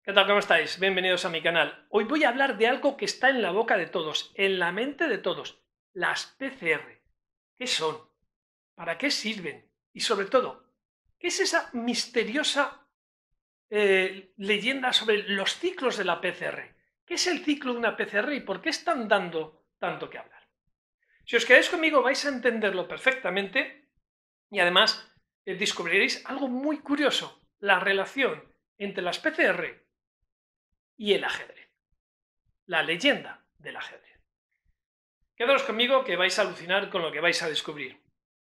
¿Qué tal? ¿Cómo estáis? Bienvenidos a mi canal. Hoy voy a hablar de algo que está en la boca de todos, en la mente de todos, las PCR. ¿Qué son? ¿Para qué sirven? Y sobre todo, ¿qué es esa misteriosa leyenda sobre los ciclos de la PCR? ¿Qué es el ciclo de una PCR y por qué están dando tanto que hablar? Si os quedáis conmigo vais a entenderlo perfectamente y además descubriréis algo muy curioso, la relación entre las PCR y el ajedrez. La leyenda del ajedrez. Quedaos conmigo que vais a alucinar con lo que vais a descubrir.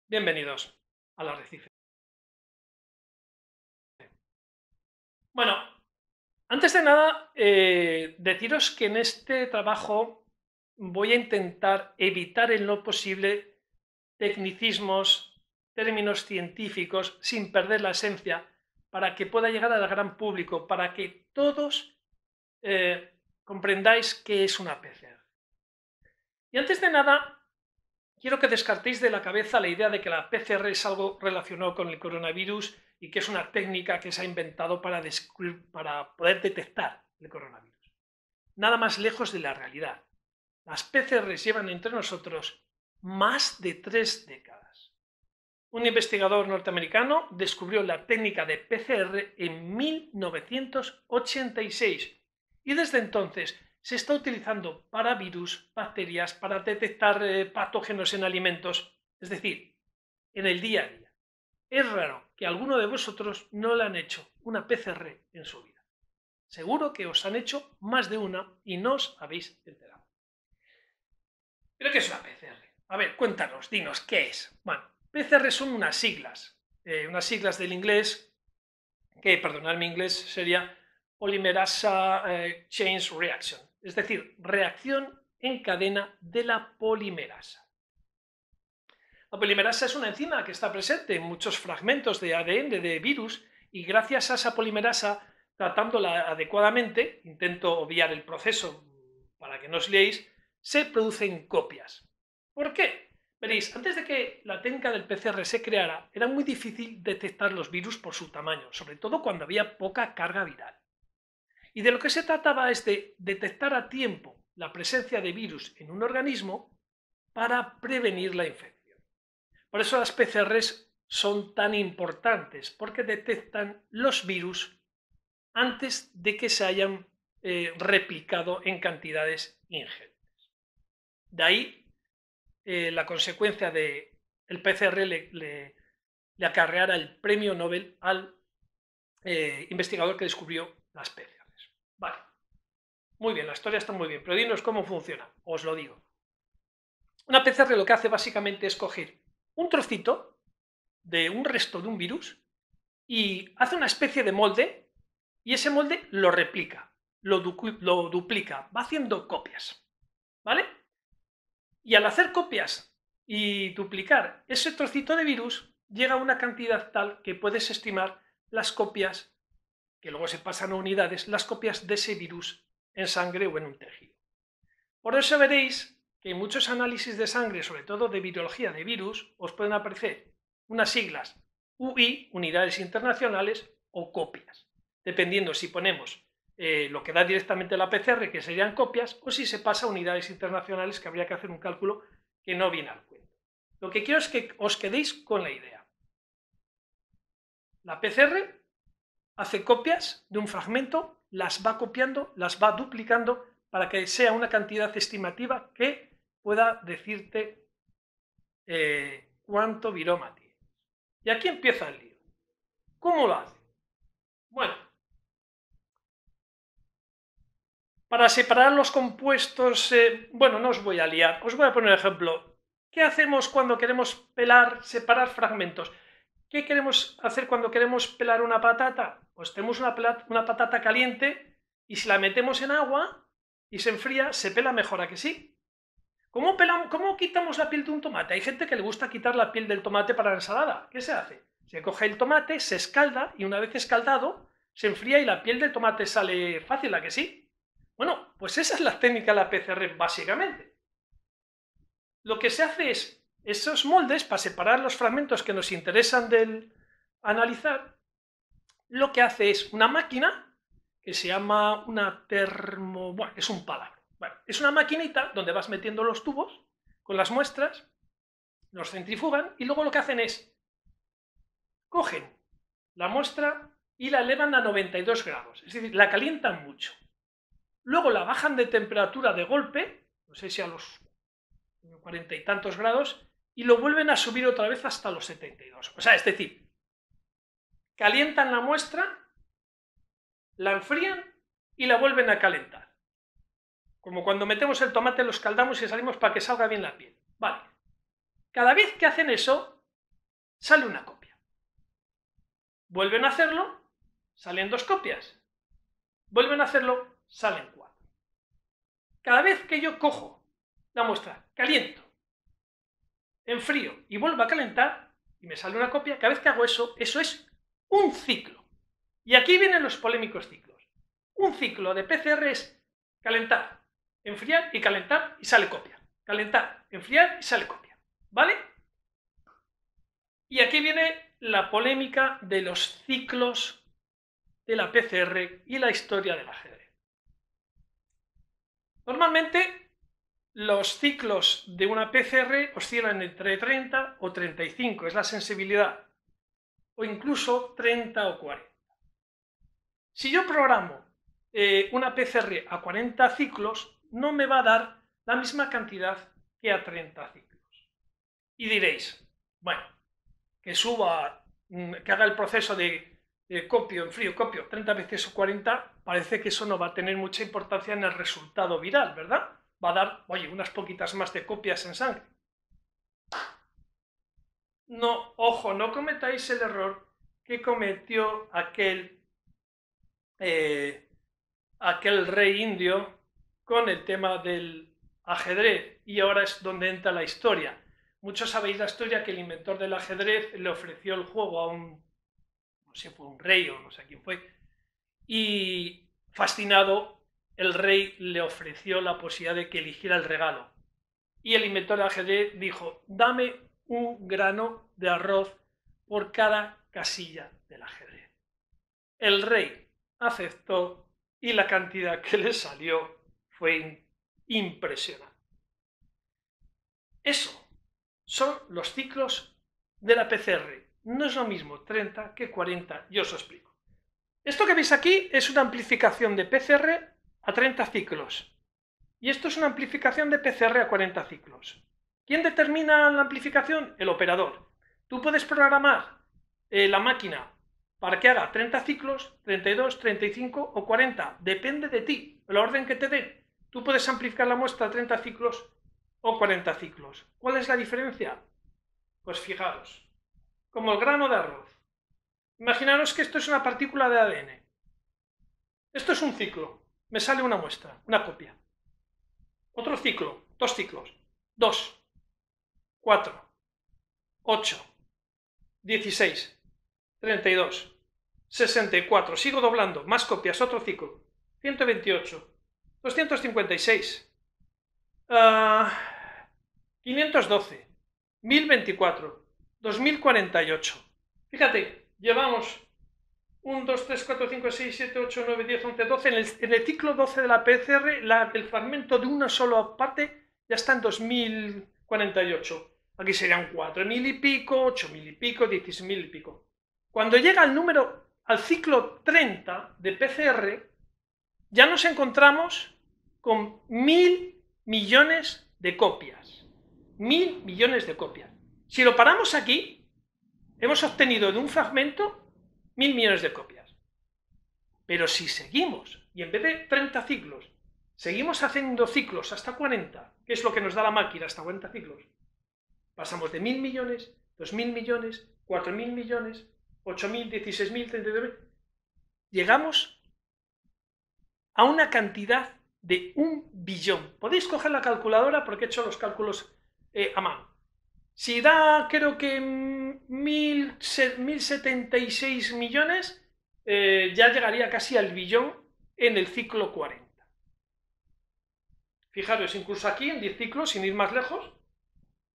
Bienvenidos al Arrecife. Bueno, antes de nada, deciros que en este trabajo voy a intentar evitar en lo posible tecnicismos, términos científicos, sin perder la esencia, para que pueda llegar al gran público, para que todos comprendáis qué es una PCR. Y antes de nada, quiero que descartéis de la cabeza la idea de que la PCR es algo relacionado con el coronavirus y que es una técnica que se ha inventado para poder detectar el coronavirus. Nada más lejos de la realidad. Las PCRs llevan entre nosotros más de 3 décadas. Un investigador norteamericano descubrió la técnica de PCR en 1986 y desde entonces se está utilizando para virus, bacterias, para detectar patógenos en alimentos, es decir, en el día a día. Es raro que alguno de vosotros no le han hecho una PCR en su vida. Seguro que os han hecho más de una y no os habéis enterado. ¿Pero qué es una PCR? A ver, cuéntanos, dinos, ¿qué es? Bueno, PCR son unas siglas del inglés, que, perdonad mi inglés, sería Polymerasa Chain Reaction, es decir, reacción en cadena de la polimerasa. La polimerasa es una enzima que está presente en muchos fragmentos de ADN de virus y gracias a esa polimerasa, tratándola adecuadamente, intento obviar el proceso para que no os liéis, se producen copias. ¿Por qué? Veréis, antes de que la técnica del PCR se creara, era muy difícil detectar los virus por su tamaño, sobre todo cuando había poca carga viral. Y de lo que se trataba es de detectar a tiempo la presencia de virus en un organismo para prevenir la infección. Por eso las PCRs son tan importantes, porque detectan los virus antes de que se hayan replicado en cantidades ingentes. De ahí la consecuencia de el PCR le acarreara el premio Nobel al investigador que descubrió las PCRs. Vale, muy bien, la historia está muy bien, pero dinos cómo funciona, os lo digo. Una PCR lo que hace básicamente es coger un trocito de un resto de un virus y hace una especie de molde y ese molde lo replica, lo duplica, va haciendo copias, ¿vale? Y al hacer copias y duplicar ese trocito de virus, llega a una cantidad tal que puedes estimar las copias, que luego se pasan a unidades, las copias de ese virus en sangre o en un tejido. Por eso veréis que en muchos análisis de sangre, sobre todo de virología de virus, os pueden aparecer unas siglas UI, unidades internacionales, o copias, dependiendo si ponemos lo que da directamente la PCR, que serían copias, o si se pasa a unidades internacionales, que habría que hacer un cálculo que no viene al cuento. Lo que quiero es que os quedéis con la idea. La PCR hace copias de un fragmento, las va copiando, las va duplicando para que sea una cantidad estimativa que pueda decirte cuánto viroma tienes. Y aquí empieza el lío. ¿Cómo lo hace? Bueno, para separar los compuestos, bueno, no os voy a liar, os voy a poner un ejemplo. ¿Qué hacemos cuando queremos separar fragmentos? ¿Qué queremos hacer cuando queremos pelar una patata? Pues tenemos una patata caliente y si la metemos en agua y se enfría, se pela mejor, ¿a que sí? ¿Cómo quitamos la piel de un tomate? Hay gente que le gusta quitar la piel del tomate para la ensalada. ¿Qué se hace? Se coge el tomate, se escalda y una vez escaldado, se enfría y la piel del tomate sale fácil, ¿a que sí? Bueno, pues esa es la técnica de la PCR básicamente. Lo que se hace es esos moldes, para separar los fragmentos que nos interesan del analizar, lo que hace es una máquina que se llama una bueno, es un palabra. Bueno, es una maquinita donde vas metiendo los tubos con las muestras, los centrifugan y luego lo que hacen es cogen la muestra y la elevan a 92 grados, es decir, la calientan mucho. Luego la bajan de temperatura de golpe, no sé si a los 40 y tantos grados, y lo vuelven a subir otra vez hasta los 72. O sea, es decir, calientan la muestra, la enfrían y la vuelven a calentar. Como cuando metemos el tomate, lo escaldamos y salimos para que salga bien la piel. Vale. Cada vez que hacen eso, sale una copia. Vuelven a hacerlo, salen 2 copias. Vuelven a hacerlo, salen 4. Cada vez que yo cojo la muestra, caliento, enfrío y vuelvo a calentar y me sale una copia, cada vez que hago eso, eso es un ciclo. Y aquí vienen los polémicos ciclos. Un ciclo de PCR es calentar, enfriar y calentar y sale copia. Calentar, enfriar y sale copia. ¿Vale? Y aquí viene la polémica de los ciclos de la PCR y la historia del ajedrez. Normalmente los ciclos de una PCR oscilan entre 30 o 35, es la sensibilidad, o incluso 30 o 40. Si yo programo una PCR a 40 ciclos, no me va a dar la misma cantidad que a 30 ciclos. Y diréis, bueno, que suba, que haga el proceso de copio, enfrío, copio 30 veces o 40, parece que eso no va a tener mucha importancia en el resultado viral, ¿verdad? Va a dar, oye, unas poquitas más de copias en sangre. No, ojo, no cometáis el error que cometió aquel rey indio con el tema del ajedrez, y ahora es donde entra la historia. Muchos sabéis la historia que el inventor del ajedrez le ofreció el juego a un, no sé, fue un rey o no sé quién fue, y fascinado, el rey le ofreció la posibilidad de que eligiera el regalo. Y el inventor del ajedrez dijo, dame un grano de arroz por cada casilla del ajedrez. El rey aceptó y la cantidad que le salió fue impresionante. Eso son los ciclos de la PCR. No es lo mismo 30 que 40, yo os lo explico. Esto que veis aquí es una amplificación de PCR a 30 ciclos. Y esto es una amplificación de PCR a 40 ciclos. ¿Quién determina la amplificación? El operador. Tú puedes programar la máquina para que haga 30 ciclos, 32, 35 o 40. Depende de ti, la orden que te dé. Tú puedes amplificar la muestra a 30 ciclos o 40 ciclos. ¿Cuál es la diferencia? Pues fijaros, como el grano de arroz. Imaginaros que esto es una partícula de ADN. Esto es un ciclo. Me sale una muestra, una copia. Otro ciclo, 2 ciclos. 2, 4, 8, 16, 32, 64. Sigo doblando, más copias, otro ciclo. 128, 256, 512, 1024, 2048. Fíjate, llevamos 1, 2, 3, 4, 5, 6, 7, 8, 9, 10, 11, 12. En el ciclo 12 de la PCR, el fragmento de una sola parte ya está en 2048. Aquí serían 4.000 y pico, 8.000 y pico, 16.000 y pico. Cuando llega el número, al ciclo 30 de PCR, ya nos encontramos con 1.000 millones de copias. 1.000 millones de copias. Si lo paramos aquí, hemos obtenido de un fragmento 1.000 millones de copias. Pero si seguimos, y en vez de 30 ciclos, seguimos haciendo ciclos hasta 40, que es lo que nos da la máquina, hasta 40 ciclos, pasamos de 1.000 millones, 2.000 millones, 4.000 millones, 8.000, 16.000, 32.000, llegamos a una cantidad de 1 billón. Podéis coger la calculadora porque he hecho los cálculos a mano. Si da, creo que 1.076 millones, ya llegaría casi al billón en el ciclo 40. Fijaros, incluso aquí en 10 ciclos, sin ir más lejos,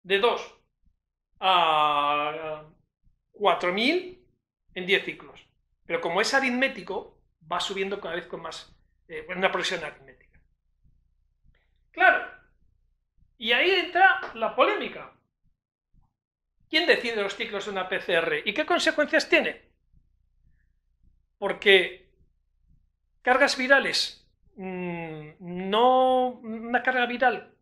de 2 a 4.000 en 10 ciclos. Pero como es aritmético, va subiendo cada vez con más, una progresión aritmética. Claro, y ahí entra la polémica. ¿Quién decide los ciclos de una PCR y qué consecuencias tiene? Porque cargas virales, no una carga viral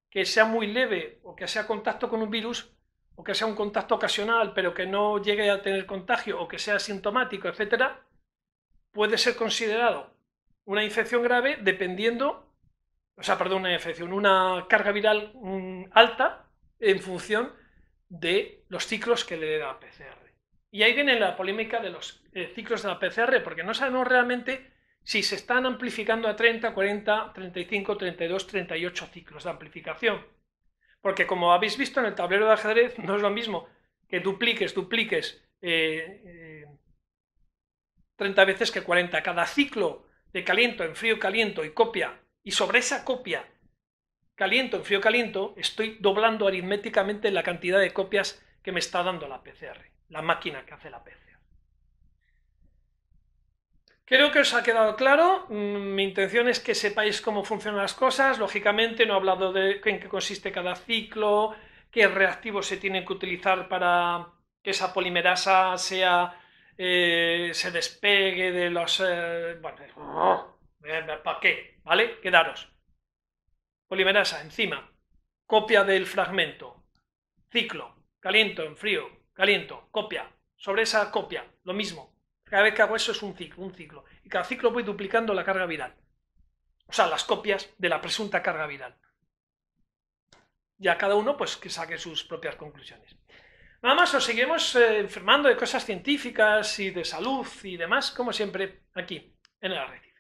que sea muy leve o que sea contacto con un virus o que sea un contacto ocasional pero que no llegue a tener contagio o que sea asintomático, etcétera, puede ser considerado una infección grave dependiendo, una carga viral alta en función de los ciclos que le dé la PCR. Y ahí viene la polémica de los ciclos de la PCR, porque no sabemos realmente si se están amplificando a 30, 40, 35, 32, 38 ciclos de amplificación. Porque como habéis visto en el tablero de ajedrez, no es lo mismo que dupliques 30 veces que 40. Cada ciclo de caliento, enfrío, caliento y copia, y sobre esa copia caliento, enfrío, caliento, estoy doblando aritméticamente la cantidad de copias que me está dando la PCR, la máquina que hace la PCR. Creo que os ha quedado claro. Mi intención es que sepáis cómo funcionan las cosas. Lógicamente no he hablado de en qué consiste cada ciclo, qué reactivos se tienen que utilizar para que esa polimerasa se despegue de los... ¿para qué? ¿Vale? Quedaros. Polimerasa, enzima, copia del fragmento, ciclo, caliento, enfrío, caliento, copia. Sobre esa copia, lo mismo. Cada vez que hago eso es un ciclo. Y cada ciclo voy duplicando la carga viral. O sea, las copias de la presunta carga viral. Ya cada uno, pues, que saque sus propias conclusiones. Nada más, os seguiremos informando de cosas científicas y de salud y demás, como siempre, aquí, en el Arrecife.